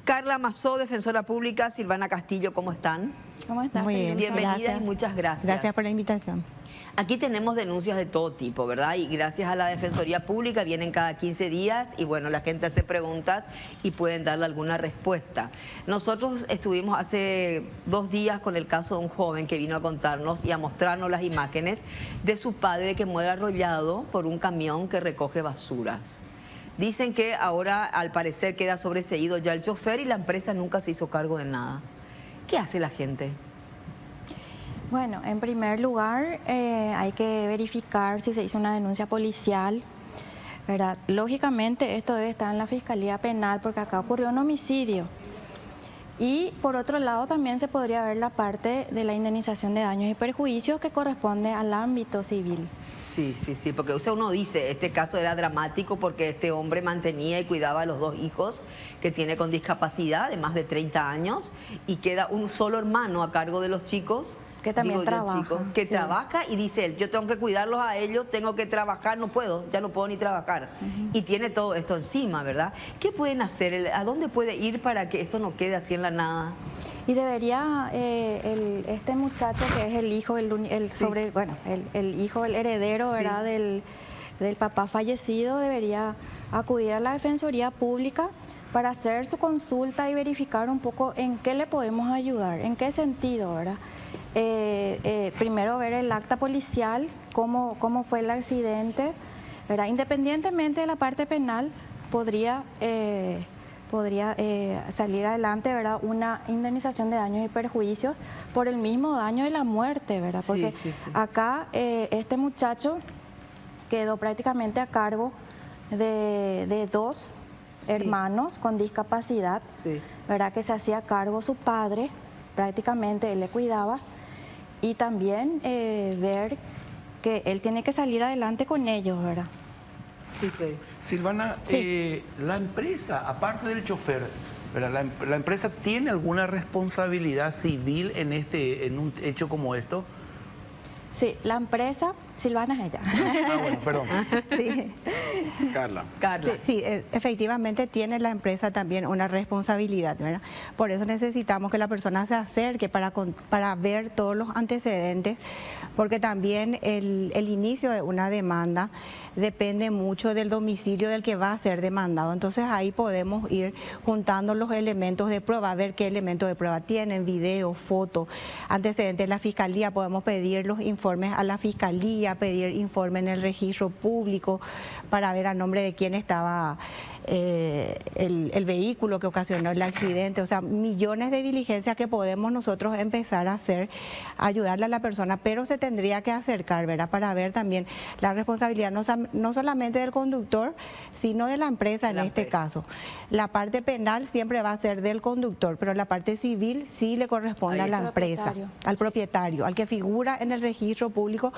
Carla Mazó, defensora pública, Silvana Castillo, ¿cómo están? ¿Cómo estás? Muy bien, Bienvenidas gracias. y muchas gracias. Gracias por la invitación. Aquí tenemos denuncias de todo tipo, ¿verdad? Y gracias a la Defensoría Pública vienen cada 15 días y bueno, la gente hace preguntas y pueden darle alguna respuesta. Nosotros estuvimos hace 2 días con el caso de un joven que vino a contarnos y a mostrarnos las imágenes de su padre que muere arrollado por un camión que recoge basuras. Dicen que ahora al parecer queda sobreseído ya el chofer y la empresa nunca se hizo cargo de nada. ¿Qué hace la gente? Bueno, en primer lugar hay que verificar si se hizo una denuncia policial, ¿verdad? Lógicamente esto debe estar en la Fiscalía Penal porque acá ocurrió un homicidio. Y por otro lado también se podría ver la parte de la indemnización de daños y perjuicios que corresponde al ámbito civil. Sí, porque o sea, uno dice, este caso era dramático porque este hombre mantenía y cuidaba a los 2 hijos que tiene con discapacidad de más de 30 años y queda un solo hermano a cargo de los chicos. Que también trabaja. Que sí. trabaja y dice él, yo tengo que cuidarlos a ellos, tengo que trabajar, ya no puedo ni trabajar. Y tiene todo esto encima, ¿verdad? ¿Qué pueden hacer? ¿A dónde puede ir para que esto no quede así en la nada? Y debería este muchacho que es el hijo, el hijo, el heredero, Sí. ¿verdad? del papá fallecido, debería acudir a la Defensoría Pública para hacer su consulta y verificar un poco en qué le podemos ayudar, en qué sentido, ¿verdad? Primero ver el acta policial, cómo fue el accidente, ¿verdad? Independientemente de la parte penal, podría salir adelante, ¿verdad? Una indemnización de daños y perjuicios por el mismo daño de la muerte, ¿verdad? Porque Sí. acá este muchacho quedó prácticamente a cargo de 2 hermanos con discapacidad, ¿verdad? Que se hacía cargo su padre, prácticamente él le cuidaba, y también ver que él tiene que salir adelante con ellos, ¿verdad? Sí, Freddy. Silvana, Sí. la empresa, aparte del chofer, ¿verdad? La empresa tiene alguna responsabilidad civil en un hecho como esto. Sí, la empresa, Silvana es ella. Ah, bueno, perdón. Sí, Carla. sí, efectivamente tiene la empresa también una responsabilidad, ¿verdad? Por eso necesitamos que la persona se acerque para ver todos los antecedentes, porque también el inicio de una demanda depende mucho del domicilio del que va a ser demandado. Entonces ahí podemos ir juntando los elementos de prueba, ver qué elementos de prueba tienen, video, foto, antecedentes de la fiscalía. Podemos pedir los informes a la fiscalía, pedir informe en el registro público para ver a nombre de quién estaba el vehículo que ocasionó el accidente. O sea, millones de diligencias que podemos nosotros empezar a hacer, ayudarle a la persona, pero se tendría que acercar, ¿verdad? Para ver también la responsabilidad no solamente del conductor, sino de la empresa en este caso. La parte penal siempre va a ser del conductor, pero la parte civil sí le corresponde a la empresa, al propietario, al que figura en el registro público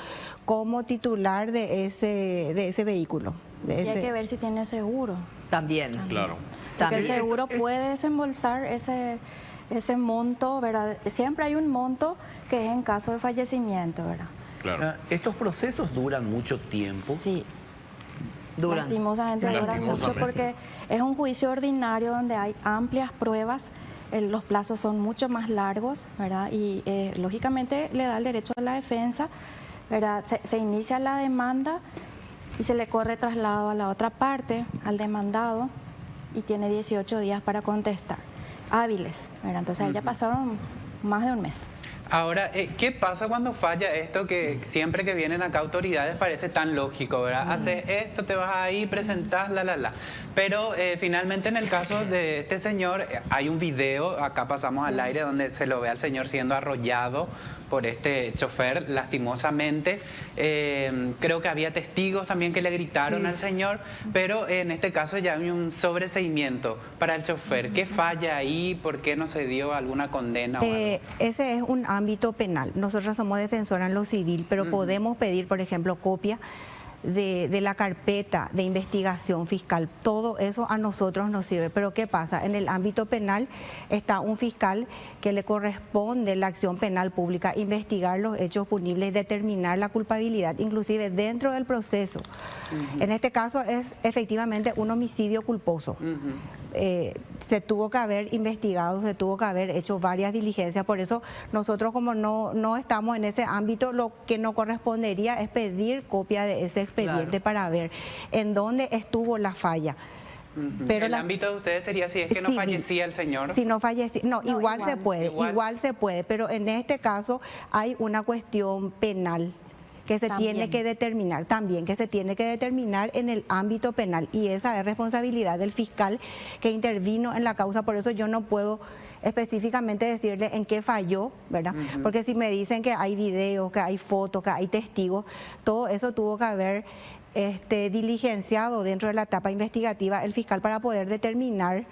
como titular de ese vehículo. Y hay que ver si tiene seguro. También. Claro. Porque el También. seguro puede desembolsar ese monto, ¿verdad? Siempre hay un monto que es en caso de fallecimiento, ¿verdad? Claro. Estos procesos duran mucho tiempo. Sí. Duran. Lastimosamente duran mucho porque es un juicio ordinario donde hay amplias pruebas, los plazos son mucho más largos, ¿verdad? Y lógicamente le da el derecho a la defensa, ¿verdad? Se inicia la demanda y se le corre traslado a la otra parte, al demandado, y tiene 18 días para contestar. Hábiles, ¿verdad? Entonces ya pasaron más de un mes. Ahora, ¿qué pasa cuando falla esto que siempre que vienen acá autoridades parece tan lógico, ¿verdad? Haces esto, te vas ahí, presentás, Pero finalmente en el caso de este señor hay un video, acá pasamos al aire, donde se lo ve al señor siendo arrollado por este chofer, lastimosamente. Creo que había testigos también que le gritaron al señor, pero en este caso ya hay un sobreseimiento para el chofer. ¿Qué falla ahí? ¿Por qué no se dio alguna condena o algo? Ese es un ámbito penal. Nosotros somos defensoras en lo civil, pero podemos pedir, por ejemplo, copia de la carpeta de investigación fiscal. Todo eso a nosotros nos sirve. Pero ¿qué pasa? En el ámbito penal está un fiscal que le corresponde la acción penal pública, investigar los hechos punibles, determinar la culpabilidad, inclusive dentro del proceso. En este caso es efectivamente un homicidio culposo. se tuvo que haber investigado, se tuvo que haber hecho varias diligencias. Por eso nosotros, como no estamos en ese ámbito, lo que nos correspondería es pedir copia de ese expediente para ver en dónde estuvo la falla. Pero el ámbito de ustedes sería si es que no fallecía el señor. Si no fallecía, igual se puede, igual se puede, pero en este caso hay una cuestión penal que se tiene que determinar también, que se tiene que determinar en el ámbito penal, y esa es responsabilidad del fiscal que intervino en la causa. Por eso yo no puedo específicamente decirle en qué falló, ¿verdad? Porque si me dicen que hay videos, que hay fotos, que hay testigos, todo eso tuvo que haber diligenciado dentro de la etapa investigativa el fiscal para poder determinar,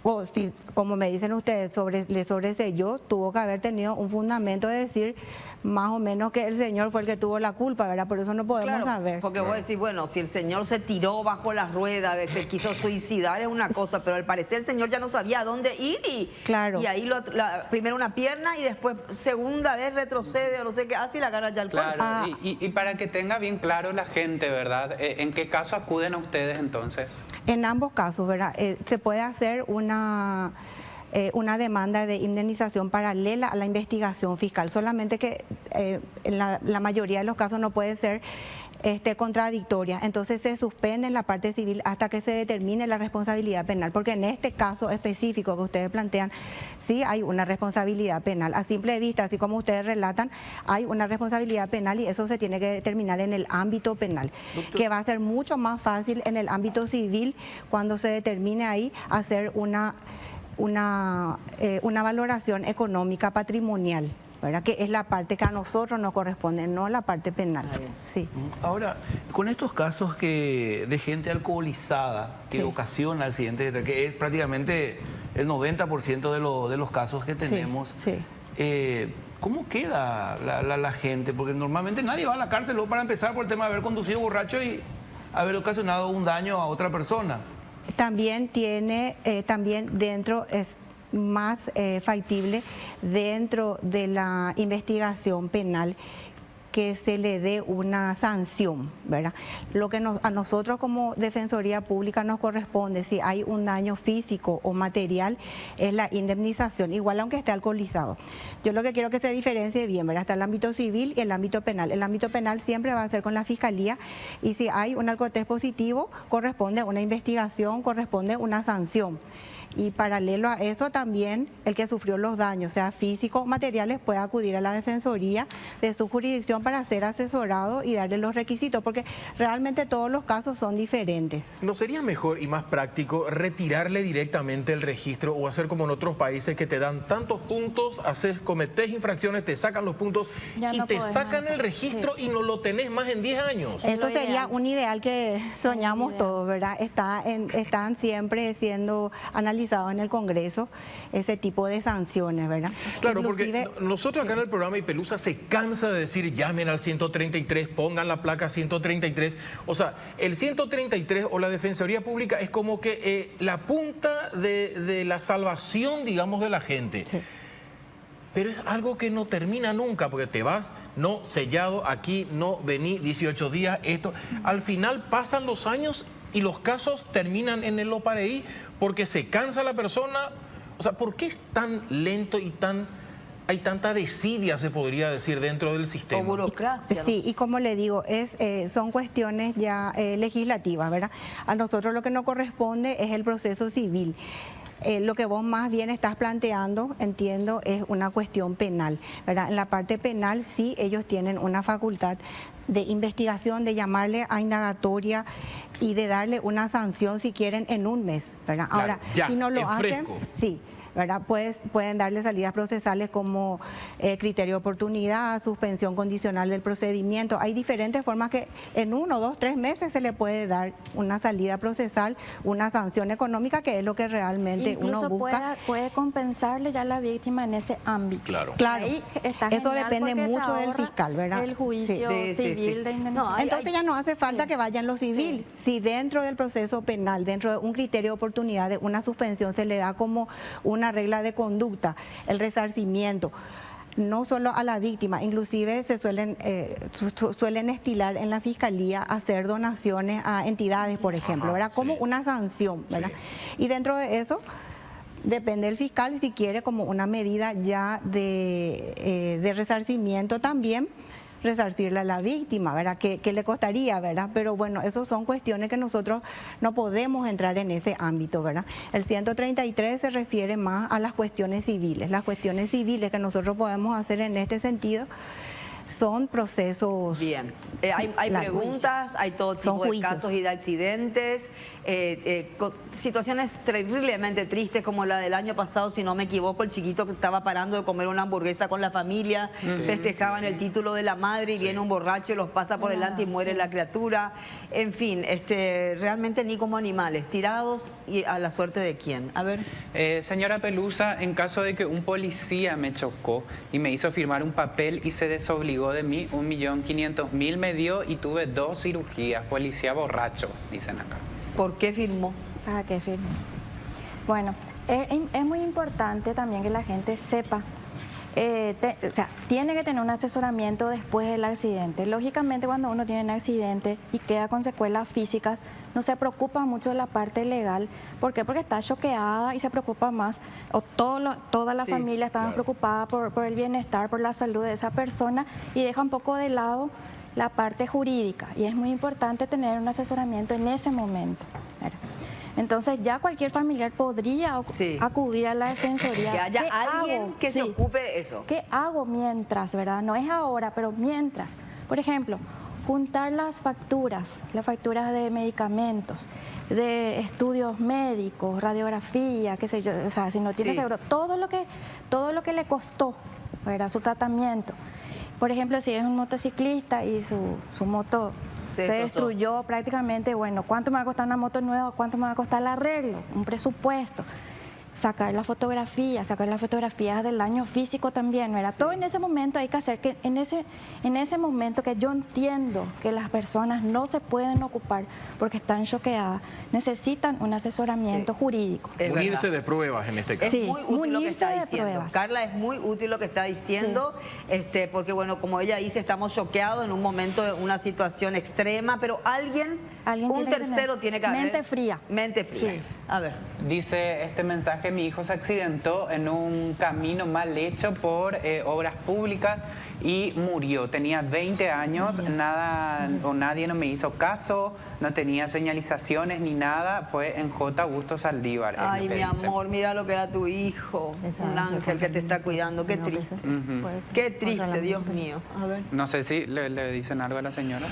o si, como me dicen ustedes, le sobreseyó, tuvo que haber tenido un fundamento de decir más o menos que el señor fue el que tuvo la culpa, ¿verdad? Por eso no podemos saber. Porque vos decís, bueno, si el señor se tiró bajo las ruedas, se quiso suicidar es una cosa, pero al parecer el señor ya no sabía a dónde ir y ahí primero una pierna y después segunda vez retrocede o no sé qué hace y la agarra ya al cuerpo. Claro, y para que tenga bien claro la gente, ¿verdad? ¿En qué caso acuden a ustedes entonces? En ambos casos, ¿verdad? Se puede hacer una demanda de indemnización paralela a la investigación fiscal, solamente que en la mayoría de los casos no puede ser contradictoria, entonces se suspende en la parte civil hasta que se determine la responsabilidad penal, porque en este caso específico que ustedes plantean, sí hay una responsabilidad penal, a simple vista, así como ustedes relatan, hay una responsabilidad penal y eso se tiene que determinar en el ámbito penal, que va a ser mucho más fácil en el ámbito civil cuando se determine ahí hacer una valoración económica patrimonial, ¿verdad? Que es la parte que a nosotros nos corresponde, no la parte penal. Sí. Ahora, con estos casos de gente alcoholizada que ocasiona accidentes, que es prácticamente el 90% de los casos que tenemos, ¿cómo queda la gente? Porque normalmente nadie va a la cárcel para empezar por el tema de haber conducido borracho y haber ocasionado un daño a otra persona. También dentro es más factible dentro de la investigación penal que se le dé una sanción, ¿verdad? Lo que a nosotros como Defensoría Pública nos corresponde, si hay un daño físico o material, es la indemnización, igual aunque esté alcoholizado. Yo lo que quiero que se diferencie bien, ¿verdad? Está el ámbito civil y el ámbito penal. El ámbito penal siempre va a ser con la Fiscalía y si hay un alcotest positivo, corresponde una investigación, corresponde una sanción. Y paralelo a eso también el que sufrió los daños, sea físicos o materiales, puede acudir a la Defensoría de su jurisdicción para ser asesorado y darle los requisitos, porque realmente todos los casos son diferentes. ¿No sería mejor y más práctico retirarle directamente el registro o hacer como en otros países que te dan tantos puntos, cometés infracciones, te sacan los puntos y te sacan el registro y no lo tenés más en 10 años? Eso sería un ideal que soñamos todos, ¿verdad? Están siempre siendo analizados en el Congreso ese tipo de sanciones, ¿verdad? Claro, porque nosotros acá en el programa Ipelusa se cansa de decir llamen al 133, pongan la placa 133. O sea, el 133 o la Defensoría Pública es como que la punta de la salvación, digamos, de la gente. Sí. Pero es algo que no termina nunca, porque te vas, no sellado, aquí no vení 18 días, esto. Al final pasan los años y los casos terminan en el OPAREI porque se cansa la persona. O sea, ¿por qué es tan lento y hay tanta desidia, se podría decir, dentro del sistema? O burocracia. Sí, y como le digo, son cuestiones ya legislativas, ¿verdad? A nosotros lo que nos corresponde es el proceso civil. Lo que vos más bien estás planteando, entiendo, es una cuestión penal, ¿verdad? En la parte penal sí ellos tienen una facultad de investigación, de llamarle a indagatoria y de darle una sanción si quieren en un mes, ¿verdad? Claro, ahora, ya, si no lo hacen, fresco. sí, ¿verdad? Pueden darle salidas procesales como criterio de oportunidad, suspensión condicional del procedimiento. Hay diferentes formas que en 1, 2, 3 meses se le puede dar una salida procesal, una sanción económica, que es lo que realmente uno busca. Puede compensarle ya a la víctima en ese ámbito. Claro. Eso depende mucho del fiscal, ¿verdad? El juicio civil de indemnización. Entonces ya no hace falta que vayan lo civil. Si dentro del proceso penal, dentro de un criterio de oportunidad de una suspensión, se le da como una regla de conducta, el resarcimiento. no solo a la víctima, inclusive se suelen estilar en la fiscalía hacer donaciones a entidades, por ejemplo, ¿verdad? Como una sanción, ¿verdad? Y dentro de eso depende del fiscal si quiere como una medida ya de resarcimiento también, resarcirle a la víctima, ¿verdad? Que le costaría, ¿verdad? Pero bueno, esas son cuestiones que nosotros no podemos entrar en ese ámbito, ¿verdad? El 133 se refiere más a las cuestiones civiles. Las cuestiones civiles que nosotros podemos hacer en este sentido son procesos. Bien, hay preguntas, hay todo tipo de casos y de accidentes, situaciones terriblemente tristes como la del año pasado, si no me equivoco, el chiquito que estaba parando de comer una hamburguesa con la familia, festejaban el título de la madre y viene un borracho y los pasa por delante y muere la criatura. En fin, realmente ni como animales, tirados y a la suerte de quién. A ver. Señora Pelusa, en caso de que un policía me chocó y me hizo firmar un papel y se desobligó de mí, 1.500.000 me dio y tuve 2 cirugías, policía borracho, dicen acá. ¿Por qué firmó? ¿Para qué firmó? Bueno, es muy importante también que la gente sepa, o sea, tiene que tener un asesoramiento después del accidente. Lógicamente, cuando uno tiene un accidente y queda con secuelas físicas, no se preocupa mucho de la parte legal. ¿Por qué? Porque está choqueada y se preocupa más, o toda la familia está más preocupada por el bienestar, por la salud de esa persona y deja un poco de lado la parte jurídica. Y es muy importante tener un asesoramiento en ese momento, ¿verdad? Entonces ya cualquier familiar podría acudir a la defensoría. Que haya alguien que se ocupe de eso. ¿Qué hago mientras, verdad? No es ahora, pero mientras. Por ejemplo, juntar las facturas de medicamentos, de estudios médicos, radiografía, qué sé yo, o sea, si no tiene seguro, todo lo que le costó, ¿verdad? Su tratamiento. Por ejemplo, si es un motociclista y su moto se destruyó prácticamente, bueno, ¿cuánto me va a costar una moto nueva? ¿Cuánto me va a costar el arreglo? Un presupuesto. Sacar las fotografías del daño físico también, ¿verdad? Todo en ese momento hay que hacer que en ese momento que yo entiendo que las personas no se pueden ocupar porque están choqueadas, necesitan un asesoramiento jurídico. Unirse de pruebas en este caso. Sí, muy útil lo que está diciendo. Carla, es muy útil lo que está diciendo, porque bueno, como ella dice, estamos choqueados en un momento de una situación extrema, pero alguien un tercero tiene que haber. Mente fría. Mente fría. Sí. A ver. Dice este mensaje: mi hijo se accidentó en un camino mal hecho por obras públicas y murió. Tenía 20 años, nadie no me hizo caso, no tenía señalizaciones ni nada. Fue en J. Augusto Saldívar. Ay, mi amor, mira lo que era tu hijo. Un ángel que te está cuidando. Qué triste. Qué triste, Dios mío. A ver. No sé si le dicen algo a la señora.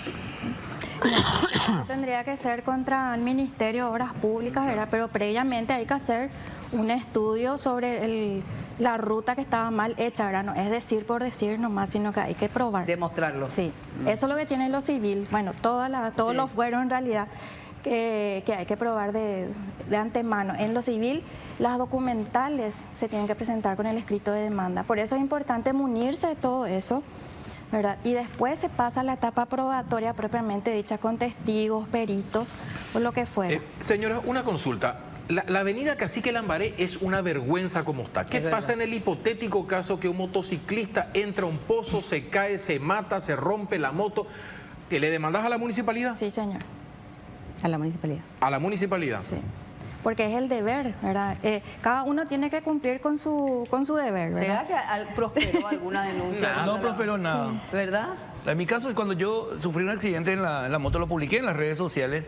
Eso tendría que ser contra el Ministerio de Obras Públicas, ¿verdad? Pero previamente hay que hacer un estudio sobre la ruta que estaba mal hecha, ¿verdad? No es decir por decir nomás, sino que hay que probar. Demostrarlo. Sí, eso es lo que tiene lo civil. Bueno, todos los fueron en realidad que hay que probar de antemano. En lo civil, las documentales se tienen que presentar con el escrito de demanda. Por eso es importante munirse de todo eso, ¿verdad? Y después se pasa a la etapa probatoria propiamente dicha con testigos, peritos o lo que fuera. Señora, una consulta. La avenida Cacique Lambaré es una vergüenza como está. ¿Qué pasa en el hipotético caso que un motociclista entra a un pozo, se cae, se mata, se rompe la moto? ¿Que le demandas a la municipalidad? Sí, señor. A la municipalidad. ¿A la municipalidad? Sí. Porque es el deber, ¿verdad? Cada uno tiene que cumplir con su deber, ¿verdad? ¿Será que prosperó alguna denuncia? No prosperó nada. ¿Verdad? En mi caso, cuando yo sufrí un accidente en la moto, lo publiqué en las redes sociales.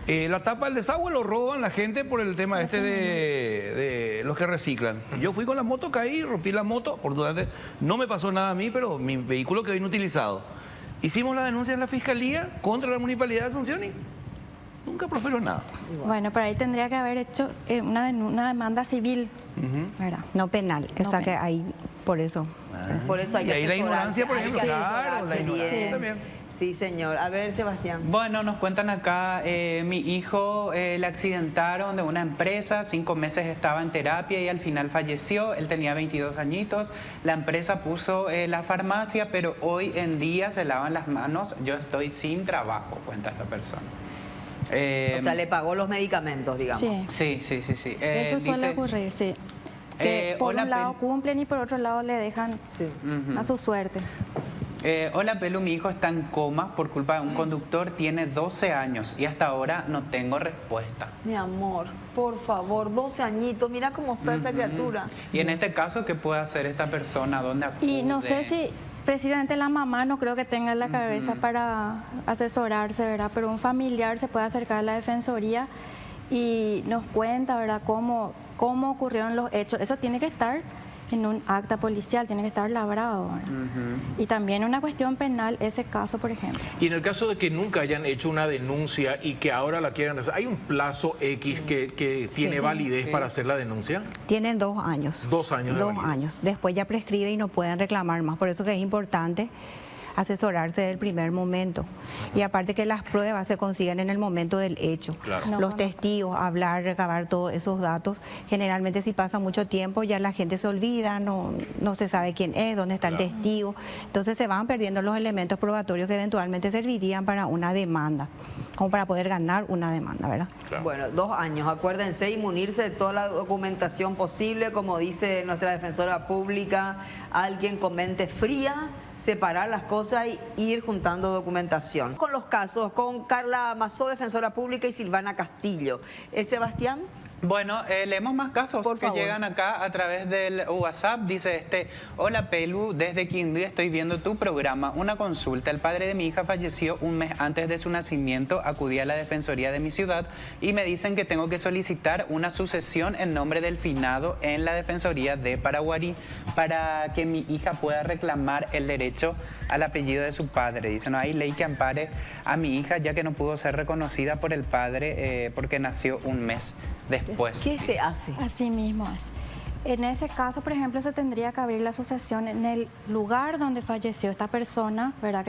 La tapa del desagüe lo roban la gente por el tema de los que reciclan. Yo fui con la moto, caí, rompí la moto. Afortunadamente no me pasó nada a mí, pero mi vehículo quedó inutilizado. Hicimos la denuncia en la Fiscalía contra la Municipalidad de Asunción y nunca prosperó nada. Bueno, pero ahí tendría que haber hecho una demanda civil, ¿verdad? No penal, o sea que ahí, por eso. Por eso hay que y ahí la ignorancia, por ejemplo, hay que claro, la asesorarse ignorancia bien. también. Sí, señor. A ver, Sebastián. Bueno, nos cuentan acá, mi hijo le accidentaron de una empresa, 5 meses estaba en terapia y al final falleció. Él tenía 22 añitos. La empresa puso la farmacia, pero hoy en día se lavan las manos. Yo estoy sin trabajo, cuenta esta persona. O sea, le pagó los medicamentos, digamos. Sí. Sí. Eso suele ocurrir, sí. Que por hola, un lado cumplen y por otro lado le dejan a su suerte. Hola Pelu, mi hijo está en coma por culpa de un conductor, tiene 12 años y hasta ahora no tengo respuesta. Mi amor, por favor, 12 añitos, mira cómo está esa criatura. Y en este caso, ¿qué puede hacer esta persona? ¿Dónde acude? Y no sé si precisamente la mamá no creo que tenga la cabeza para asesorarse, ¿verdad? Pero un familiar se puede acercar a la defensoría y nos cuenta, ¿verdad?, cómo ocurrieron los hechos. Eso tiene que estar en un acta policial, tiene que estar labrado, ¿verdad? Y también una cuestión penal, ese caso, por ejemplo. Y en el caso de que nunca hayan hecho una denuncia y que ahora la quieran hacer, ¿hay un plazo X que tiene validez para hacer la denuncia? Tienen 2 años. 2 años de 2 validez. años. Después ya prescribe y no pueden reclamar más. Por eso que es importante asesorarse del primer momento. Y aparte que las pruebas se consiguen en el momento del hecho. Claro. No, Los testigos, hablar, recabar todos esos datos. Generalmente si pasa mucho tiempo ya la gente se olvida, no se sabe quién es, dónde está el testigo. Entonces se van perdiendo los elementos probatorios que eventualmente servirían para una demanda, como para poder ganar una demanda, ¿verdad? Claro. Bueno, 2 años, acuérdense y munirse de toda la documentación posible, como dice nuestra defensora pública, alguien con mente fría, separar las cosas y ir juntando documentación. Con los casos, con Carla Mazó, defensora pública, y Silvana Castillo. Sebastián. Bueno, leemos más casos Por que favor. llegan acá a través del WhatsApp. Dice hola Pelu, desde Quindío estoy viendo tu programa. Una consulta, el padre de mi hija falleció un mes antes de su nacimiento. Acudí a la defensoría de mi ciudad y me dicen que tengo que solicitar una sucesión en nombre del finado en la defensoría de Paraguarí para que mi hija pueda reclamar el derecho al apellido de su padre. Dice, no hay ley que ampare a mi hija ya que no pudo ser reconocida por el padre porque nació un mes después. ¿Qué se hace? Así mismo es. En ese caso, por ejemplo, se tendría que abrir la sucesión en el lugar donde falleció esta persona, ¿verdad?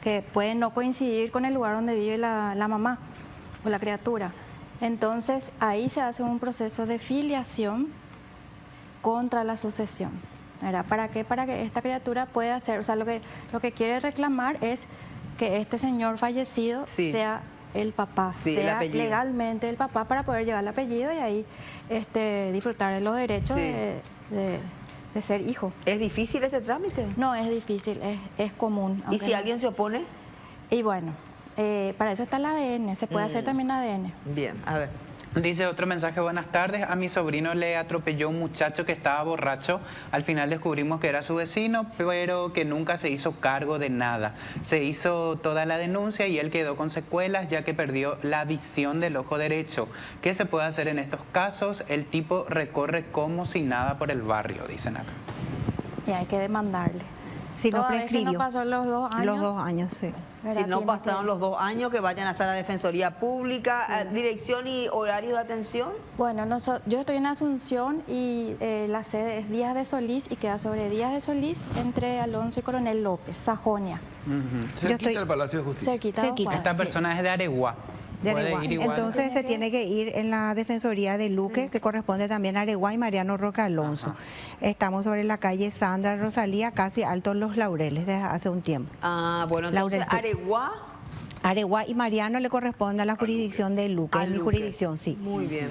Que puede no coincidir con el lugar donde vive la mamá o la criatura. Entonces, ahí se hace un proceso de filiación contra la sucesión, ¿verdad? ¿Para qué? Para que esta criatura pueda hacer, o sea, lo que quiere reclamar es que este señor fallecido sea el papá, Sí, el sea apellido. legalmente el papá para poder llevar el apellido y ahí disfrutar de los derechos Sí. de ser hijo. ¿Es difícil este trámite? No es difícil, es común. ¿Y aunque si no- alguien se opone? Y bueno, para eso está el ADN, se puede hacer también ADN. Bien, a ver. Dice otro mensaje, buenas tardes, a mi sobrino le atropelló un muchacho que estaba borracho, al final descubrimos que era su vecino, pero que nunca se hizo cargo de nada. Se hizo toda la denuncia y él quedó con secuelas ya que perdió la visión del ojo derecho. ¿Qué se puede hacer en estos casos? El tipo recorre como si nada por el barrio, dicen acá. Y hay que demandarle. Si no Toda vez que prescribió. no pasó los 2 años. Los 2 años, sí. ¿verdad? Si no Tiene pasaron que- los 2 años, que vayan hasta la Defensoría Pública. Dirección y horario de atención. Bueno, yo estoy en Asunción y la sede es Díaz de Solís y queda sobre Díaz de Solís entre Alonso y Coronel López, Sajonia. Cerquita estoy- del Palacio de Justicia. Cerquita. Cerquita. Esta persona es de Areguá. De Puede Areguá. ir igual. Entonces se tiene que ir en la Defensoría de Luque, que corresponde también a Areguá y Mariano Roca Alonso. Estamos sobre la calle Sandra Rosalía, casi Altos Los Laureles, desde hace un tiempo. Ah, bueno, entonces Laurel, Areguá. Areguá y Mariano le corresponde a la jurisdicción de Luque, a en mi Luque. jurisdicción, sí. Muy bien.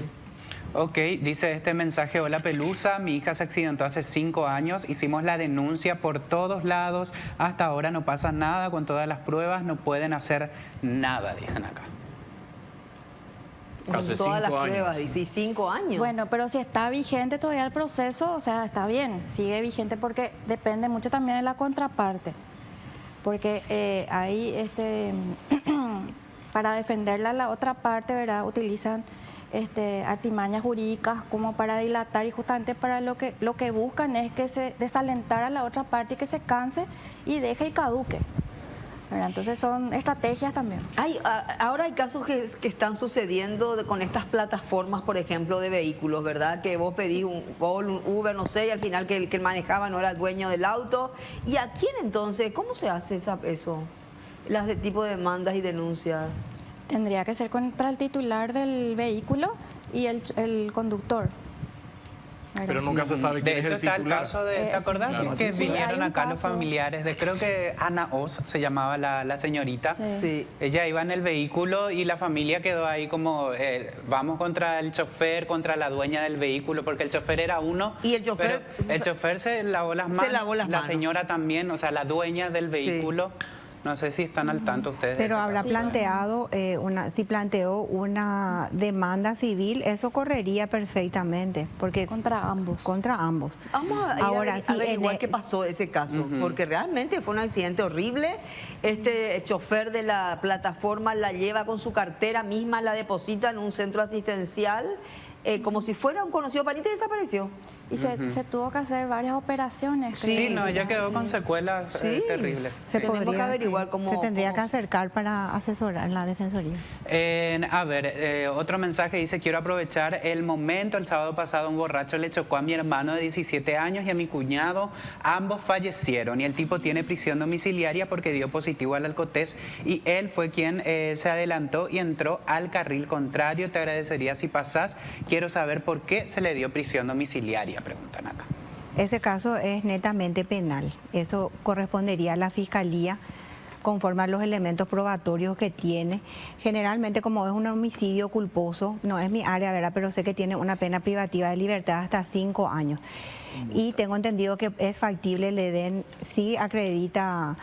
Ok, dice este mensaje, hola Pelusa, mi hija se accidentó hace 5 años, hicimos la denuncia por todos lados, hasta ahora no pasa nada, con todas las pruebas no pueden hacer nada, dicen acá. Hace Todas las 5 años. pruebas, dice, 5 años. Bueno, pero si está vigente todavía el proceso, o sea, está bien, sigue vigente porque depende mucho también de la contraparte. Porque ahí, para defenderla la otra parte, ¿verdad? Utilizan artimañas jurídicas como para dilatar y justamente para lo que buscan es que se desalentar a la otra parte y que se canse y deje y caduque, ¿verdad? Entonces son estrategias también. Ahora hay casos que están sucediendo con estas plataformas, por ejemplo, de vehículos, ¿verdad? Que vos pedís un Uber, no sé, y al final que el que manejaba no era el dueño del auto. ¿Y a quién entonces? ¿Cómo se hace eso? Las de tipo de demandas y denuncias. Tendría que ser contra el titular del vehículo y el conductor. Pero nunca se sabe quién De es hecho, el está el titular. caso de, ¿te acordás claro. que Sí, vinieron hay un acá los caso. familiares de, creo que Ana Oz se llamaba la señorita? Sí. Ella iba en el vehículo y la familia quedó ahí como, vamos contra el chofer, contra la dueña del vehículo, porque el chofer era uno. Y el chofer- pero el chofer se lavó las manos. lavó las la manos. señora también, o sea, la dueña del vehículo. No sé si están al tanto ustedes. de Pero ese habrá caso. planteado, si planteó una demanda civil, eso correría perfectamente, porque Contra ambos. contra ambos. Vamos a ir Ahora a sí, averiguar qué pasó ese caso, porque realmente fue un accidente horrible. Este chofer de la plataforma la lleva con su cartera misma, la deposita en un centro asistencial, como si fuera un conocido pariente, y desapareció. Y se tuvo que hacer varias operaciones. Sí, creo. no, ella quedó con secuelas Sí. terribles. Se Tenemos que podría, averiguar sí, cómo- se tendría cómo- que acercar para asesorar en la defensoría. A ver, otro mensaje dice, quiero aprovechar el momento. El sábado pasado un borracho le chocó a mi hermano de 17 años y a mi cuñado. Ambos fallecieron y el tipo tiene prisión domiciliaria porque dio positivo al alcotés y él fue quien se adelantó y entró al carril contrario. Te agradecería si pasás. Quiero saber por qué se le dio prisión domiciliaria, preguntan acá. Ese caso es netamente penal. Eso correspondería a la Fiscalía conforme a los elementos probatorios que tiene. Generalmente, como es un homicidio culposo, no es mi área, ¿verdad? Pero sé que tiene una pena privativa de libertad hasta 5 años. Y tengo entendido que es factible le den, si acredita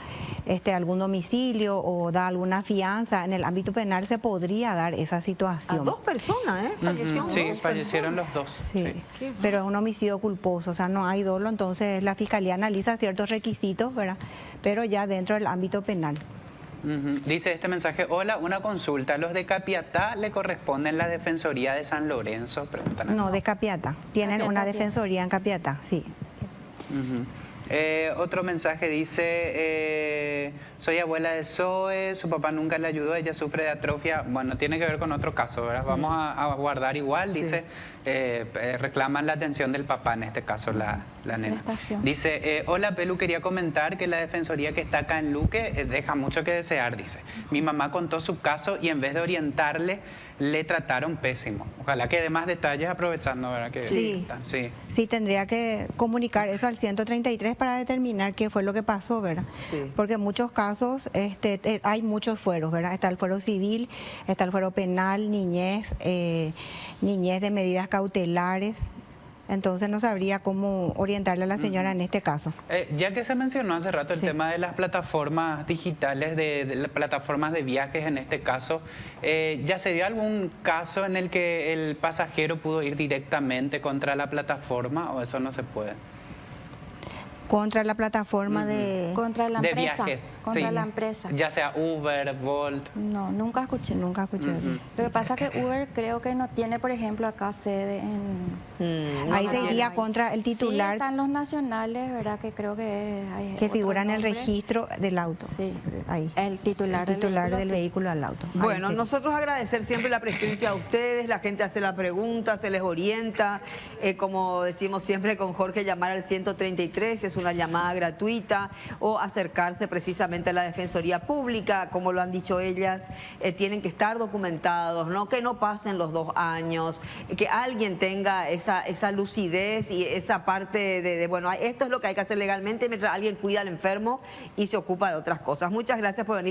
algún domicilio o da alguna fianza, en el ámbito penal se podría dar esa A situación. 2 personas, ¿eh? Fallecieron Sí, dos fallecieron personas. los dos. Sí, Sí. pero es un homicidio culposo, o sea, no hay dolo, entonces la Fiscalía analiza ciertos requisitos, ¿verdad? Pero ya dentro del ámbito penal. Dice este mensaje, hola, una consulta. ¿Los de Capiatá le corresponden la Defensoría de San Lorenzo? Preguntan acá. No, de Capiatá. Tienen Capiatá una tiene. defensoría en Capiatá, sí. Otro mensaje dice, soy abuela de Zoe, su papá nunca le ayudó, ella sufre de atrofia. Bueno, tiene que ver con otro caso, ¿verdad? Vamos a guardar igual, dice, reclaman la atención del papá, en este caso la nena. Prestación. Dice, hola Pelu, quería comentar que la defensoría que está acá en Luque deja mucho que desear, dice. Mi mamá contó su caso y en vez de orientarle, le trataron pésimo. Ojalá que dé más detalles aprovechando, ¿verdad? Que Sí. están. Sí. Sí, tendría que comunicar eso al 133 para determinar qué fue lo que pasó, ¿verdad? Sí. Porque en muchos casos hay muchos fueros, ¿verdad? Está el fuero civil, está el fuero penal, niñez, niñez de medidas cautelares. Entonces no sabría cómo orientarle a la señora en este caso. Ya que se mencionó hace rato el Sí. tema de las plataformas digitales, de las plataformas de viajes en este caso, ¿ya se dio algún caso en el que el pasajero pudo ir directamente contra la plataforma o eso no se puede? Contra la plataforma de... Contra la de empresa. viajes. Contra sí. la empresa. Ya sea Uber, Bolt. No, nunca escuché. Nunca escuché. Lo que pasa es que Uber creo que no tiene, por ejemplo, acá sede en... Ahí no se tiene. iría contra el Sí, titular están los nacionales, ¿verdad? Que creo que hay que otro figura en el nombre. registro del auto. Sí. Ahí. El titular, El titular del sí. vehículo al auto. Ahí Bueno, sí. nosotros agradecer siempre la presencia de ustedes, la gente hace la pregunta, se les orienta, como decimos siempre con Jorge, llamar al 133, es una llamada gratuita, o acercarse precisamente a la Defensoría Pública, como lo han dicho ellas, tienen que estar documentados, ¿no? Que no pasen los 2 años, que alguien tenga esa lucidez y esa parte de, bueno, esto es lo que hay que hacer legalmente mientras alguien cuida al enfermo y se ocupa de otras cosas. Muchas gracias por venir.